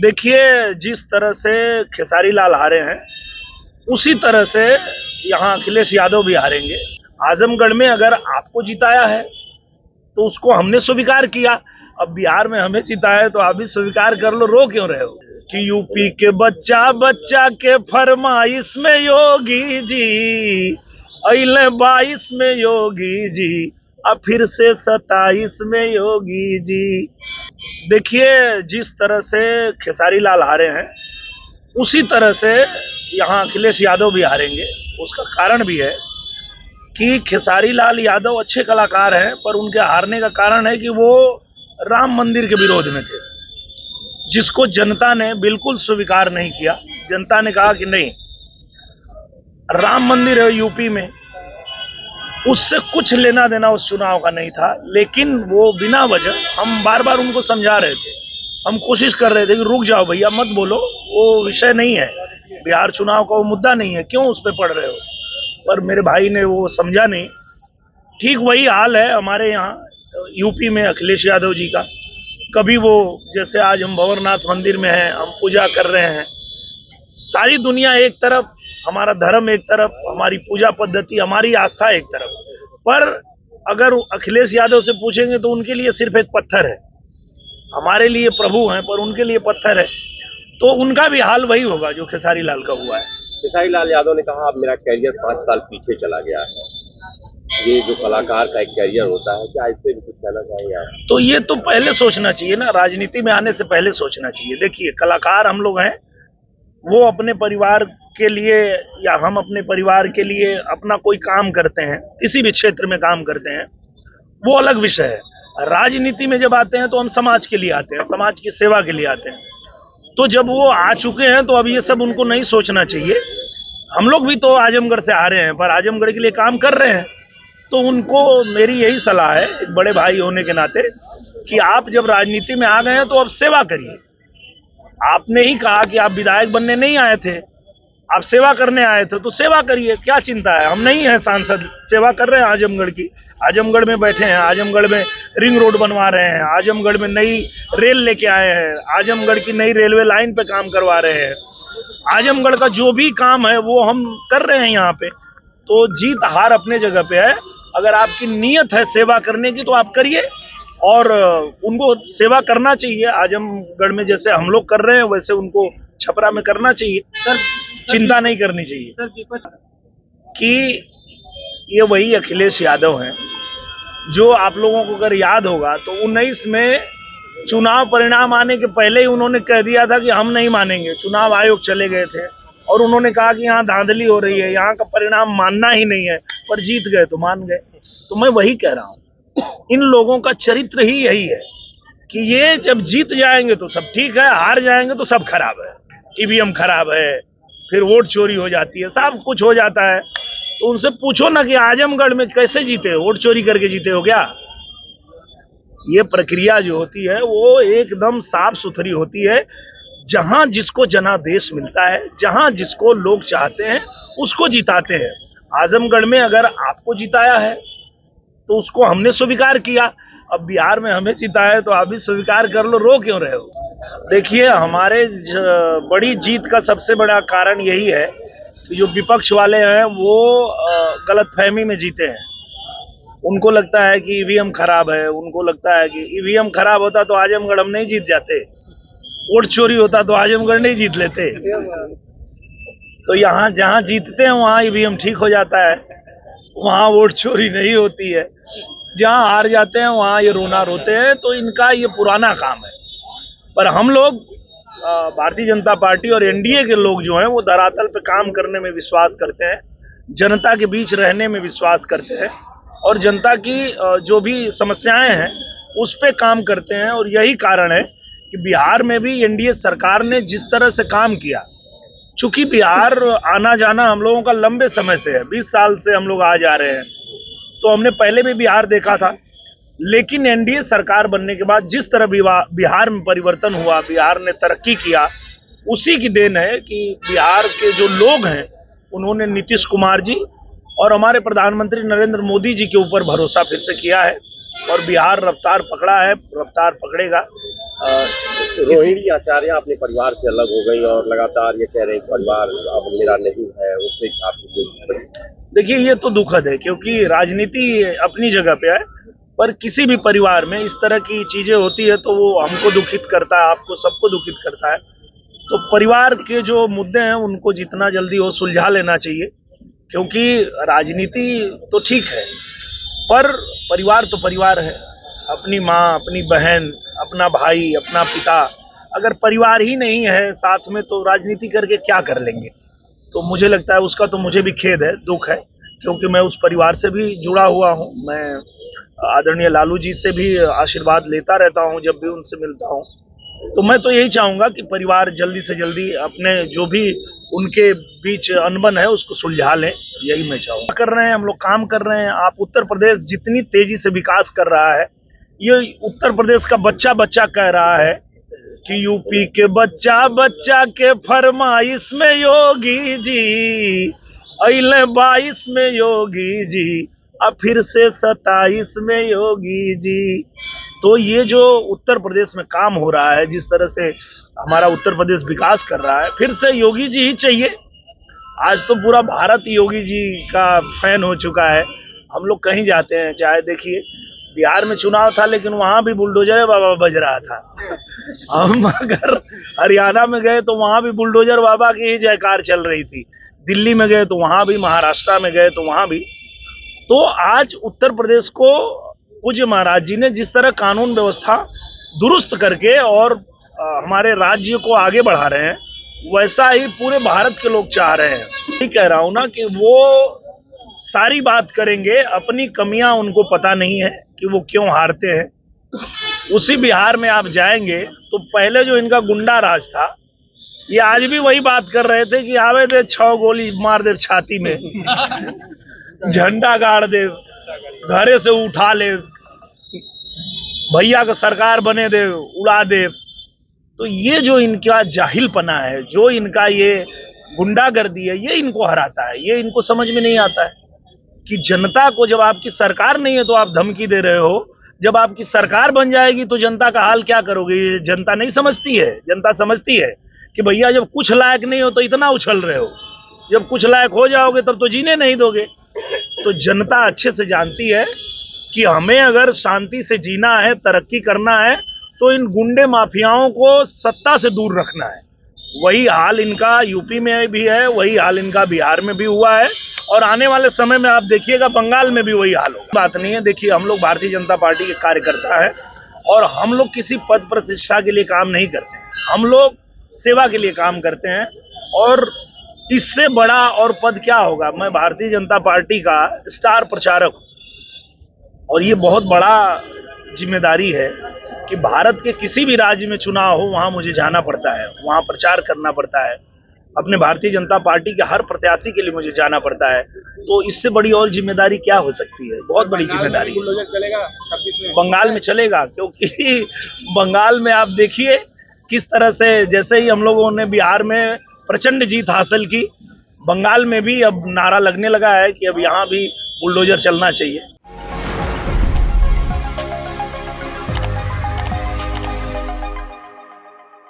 देखिए, जिस तरह से खेसारी लाल हारे हैं उसी तरह से यहाँ अखिलेश यादव भी हारेंगे। आजमगढ़ में अगर आपको जिताया है तो उसको हमने स्वीकार किया, अब बिहार में हमें जिताया है तो आप भी स्वीकार कर लो, रो क्यों रहे हो? कि यूपी के बच्चा बच्चा के फरमाइश में योगी जी अइले 22 में योगी जी, अब फिर से 27 में योगी जी। देखिए, जिस तरह से खेसारी लाल हारे हैं उसी तरह से यहाँ अखिलेश यादव भी हारेंगे। उसका कारण भी है कि खेसारी लाल यादव अच्छे कलाकार हैं, पर उनके हारने का कारण है कि वो राम मंदिर के विरोध में थे, जिसको जनता ने बिल्कुल स्वीकार नहीं किया। जनता ने कहा कि नहीं, राम मंदिर है यूपी में, उससे कुछ लेना देना उस चुनाव का नहीं था। लेकिन वो बिना वजह, हम बार बार उनको समझा रहे थे, हम कोशिश कर रहे थे कि रुक जाओ भैया, मत बोलो, वो विषय नहीं है, बिहार चुनाव का वो मुद्दा नहीं है, क्यों उस पर पड़ रहे हो? पर मेरे भाई ने वो समझा नहीं। ठीक वही हाल है हमारे यहाँ यूपी में अखिलेश यादव जी का। कभी वो, जैसे आज हम भंवरनाथ मंदिर में हैं, हम पूजा कर रहे हैं, सारी दुनिया एक तरफ, हमारा धर्म एक तरफ, हमारी पूजा पद्धति, हमारी आस्था एक तरफ, पर अगर अखिलेश यादव से पूछेंगे तो उनके लिए सिर्फ एक पत्थर है। हमारे लिए प्रभु हैं पर उनके लिए पत्थर है। तो उनका भी हाल वही होगा जो खेसारी लाल का हुआ है। खेसारी लाल यादव ने कहा अब मेरा कैरियर 5 साल पीछे चला गया है। ये जो कलाकार का एक कैरियर होता है, क्या इससे भी कुछ कहना चाहिए आप? तो ये तो पहले सोचना चाहिए ना, राजनीति में आने से पहले सोचना चाहिए। देखिए, कलाकार हम लोग हैं, वो अपने परिवार के लिए या हम अपने परिवार के लिए अपना कोई काम करते हैं, किसी भी क्षेत्र में काम करते हैं, वो अलग विषय है। राजनीति में जब आते हैं तो हम समाज के लिए आते हैं, समाज की सेवा के लिए आते हैं। तो जब वो आ चुके हैं तो अब ये सब उनको नहीं सोचना चाहिए। हम लोग भी तो आजमगढ़ से आ रहे हैं, पर आजमगढ़ के लिए काम कर रहे हैं। तो उनको मेरी यही सलाह है, एक बड़े भाई होने के नाते, कि आप जब राजनीति में आ गए हैं तो अब सेवा करिए। आपने ही कहा कि आप विधायक बनने नहीं आए थे, आप सेवा करने आए थे, तो सेवा करिए, क्या चिंता है? हम नहीं हैं सांसद, सेवा कर रहे हैं आजमगढ़ की। आजमगढ़ में बैठे हैं, आजमगढ़ में रिंग रोड बनवा रहे हैं, आजमगढ़ में नई रेल लेके आए हैं, आजमगढ़ की नई रेलवे लाइन पे काम करवा रहे हैं। आजमगढ़ का जो भी काम है वो हम कर रहे हैं यहाँ पे। तो जीत हार अपने जगह पे है। अगर आपकी नीयत है सेवा करने की तो आप करिए, और उनको सेवा करना चाहिए। आजमगढ़ में जैसे हम लोग कर रहे हैं वैसे उनको छपरा में करना चाहिए। चिंता नहीं करनी चाहिए कि ये वही अखिलेश यादव हैं जो, आप लोगों को अगर याद होगा तो 19 में चुनाव परिणाम आने के पहले ही उन्होंने कह दिया था कि हम नहीं मानेंगे। चुनाव आयोग चले गए थे और उन्होंने कहा कि यहाँ धांधली हो रही है, यहाँ का परिणाम मानना ही नहीं है, पर जीत गए तो मान गए। तो मैं वही कह रहा हूँ, इन लोगों का चरित्र ही यही है कि ये जब जीत जाएंगे तो सब ठीक है, हार जाएंगे तो सब खराब है, ईवीएम खराब है, फिर वोट चोरी हो जाती है, सब कुछ हो जाता है। तो उनसे पूछो ना कि आजमगढ़ में कैसे जीते, वोट चोरी करके जीते हो क्या? ये प्रक्रिया जो होती है वो एकदम साफ सुथरी होती है। जहां जिसको जनादेश मिलता है, जहां जिसको लोग चाहते हैं उसको जिताते हैं। आजमगढ़ में अगर आपको जिताया है तो उसको हमने स्वीकार किया, अब बिहार में हमें जिताया है तो आप भी स्वीकार कर लो, रो क्यों रहे हो? देखिए, हमारे बड़ी जीत का सबसे बड़ा कारण यही है कि जो विपक्ष वाले हैं वो गलतफहमी में जीते हैं। उनको लगता है कि ईवीएम खराब है, उनको लगता है कि ईवीएम खराब होता तो आजमगढ़ हम नहीं जीत जाते, वोट चोरी होता तो आजमगढ़ नहीं जीत लेते। तो यहाँ जहाँ जीतते हैं वहाँ ईवीएम ठीक हो जाता है, वहाँ वोट चोरी नहीं होती है। जहाँ हार जाते हैं वहाँ ये रोना रोते हैं। तो इनका ये पुराना काम है। पर हम लोग भारतीय जनता पार्टी और एनडीए के लोग जो हैं वो धरातल पे काम करने में विश्वास करते हैं, जनता के बीच रहने में विश्वास करते हैं, और जनता की जो भी समस्याएं हैं उस पे काम करते हैं। और यही कारण है कि बिहार में भी एनडीए सरकार ने जिस तरह से काम किया, चूंकि बिहार आना जाना हम लोगों का लंबे समय से है, 20 साल से हम लोग आ जा रहे हैं, तो हमने पहले भी बिहार देखा था। लेकिन एनडीए सरकार बनने के बाद जिस तरह बिहार में परिवर्तन हुआ, बिहार ने तरक्की किया, उसी की देन है कि बिहार के जो लोग हैं उन्होंने नीतीश कुमार जी और हमारे प्रधानमंत्री नरेंद्र मोदी जी के ऊपर भरोसा फिर से किया है, और बिहार रफ्तार पकड़ा है, रफ्तार पकड़ेगा। रोहिणी आचार्य अपने परिवार से अलग हो गई और लगातार ये कह रहे हैं परिवार अब मेरा नहीं है, उससे आपकी देखिए ये तो दुखद है, क्योंकि राजनीति अपनी जगह पे है, पर किसी भी परिवार में इस तरह की चीजें होती है तो वो हमको दुखित करता है, आपको सबको दुखित करता है। तो परिवार के जो मुद्दे हैं उनको जितना जल्दी हो सुलझा लेना चाहिए, क्योंकि राजनीति तो ठीक है पर परिवार तो परिवार है। अपनी माँ, अपनी बहन, अपना भाई, अपना पिता, अगर परिवार ही नहीं है साथ में तो राजनीति करके क्या कर लेंगे। तो मुझे लगता है उसका तो मुझे भी खेद है, दुख है, क्योंकि मैं उस परिवार से भी जुड़ा हुआ हूँ। मैं आदरणीय लालू जी से भी आशीर्वाद लेता रहता हूँ जब भी उनसे मिलता हूँ। तो मैं तो यही चाहूंगा कि परिवार जल्दी से जल्दी अपने जो भी उनके बीच अनबन है उसको सुलझा लें, यही मैं चाहूंगा। कर रहे हैं हम लोग, काम कर रहे हैं। आप उत्तर प्रदेश जितनी तेजी से विकास कर रहा है, ये उत्तर प्रदेश का बच्चा बच्चा कह रहा है कि यूपी के बच्चा बच्चा के फरमाइश में योगी जी, अइले 22 में योगी जी, अब फिर से 27 में योगी जी। तो ये जो उत्तर प्रदेश में काम हो रहा है, जिस तरह से हमारा उत्तर प्रदेश विकास कर रहा है, फिर से योगी जी ही चाहिए। आज तो पूरा भारत योगी जी का फैन हो चुका है। हम लोग कहीं जाते हैं, चाहे देखिए बिहार में चुनाव था लेकिन वहां भी बुलडोजर बाबा बज रहा था। हम अगर हरियाणा में गए तो वहां भी बुलडोजर बाबा की ही जयकार चल रही थी। दिल्ली में गए तो वहां भी, महाराष्ट्र में गए तो वहां भी। तो आज उत्तर प्रदेश को पूज्य महाराज जी ने जिस तरह कानून व्यवस्था दुरुस्त करके और हमारे राज्य को आगे बढ़ा रहे हैं, वैसा ही पूरे भारत के लोग चाह रहे हैं। ये कह रहा हूं ना कि वो सारी बात करेंगे, अपनी कमियां उनको पता नहीं है कि वो क्यों हारते हैं। उसी बिहार में आप जाएंगे तो पहले जो इनका गुंडा राज था, ये आज भी वही बात कर रहे थे कि आवे दे 6 गोली मार दे छाती में, झंडा गाड़ दे, घरे से उठा ले, भैया का सरकार बने दे, उड़ा दे। तो ये जो इनका जाहिलपना है, जो इनका ये गुंडागर्दी है, ये इनको हराता है। ये इनको समझ में नहीं आता है कि जनता को जब आपकी सरकार नहीं है तो आप धमकी दे रहे हो, जब आपकी सरकार बन जाएगी तो जनता का हाल क्या करोगे। ये जनता नहीं समझती है। जनता समझती है कि भैया जब कुछ लायक नहीं हो तो इतना उछल रहे हो, जब कुछ लायक हो जाओगे तब तो जीने नहीं दोगे। तो जनता अच्छे से जानती है कि हमें अगर शांति से जीना है, तरक्की करना है, तो इन गुंडे माफियाओं को सत्ता से दूर रखना है। वही हाल इनका यूपी में भी है, वही हाल इनका बिहार में भी हुआ है, और आने वाले समय में आप देखिएगा बंगाल में भी वही हाल होगा। बात नहीं है, देखिए हम लोग भारतीय जनता पार्टी के कार्यकर्ता हैं और हम लोग किसी पद प्रतिष्ठा के लिए काम नहीं करते हैं। हम लोग सेवा के लिए काम करते हैं, और इससे बड़ा और पद क्या होगा। मैं भारतीय जनता पार्टी का स्टार प्रचारक हूँ, और ये बहुत बड़ा जिम्मेदारी है कि भारत के किसी भी राज्य में चुनाव हो वहां मुझे जाना पड़ता है, वहां प्रचार करना पड़ता है। अपने भारतीय जनता पार्टी के हर प्रत्याशी के लिए मुझे जाना पड़ता है। तो इससे बड़ी और जिम्मेदारी क्या हो सकती है। बहुत बड़ी जिम्मेदारी है। बंगाल में चलेगा, क्योंकि बंगाल में आप देखिए किस तरह से, जैसे ही हम लोगों ने बिहार में प्रचंड जीत हासिल की, बंगाल में भी अब नारा लगने लगा है कि अब यहाँ भी बुलडोजर चलना चाहिए।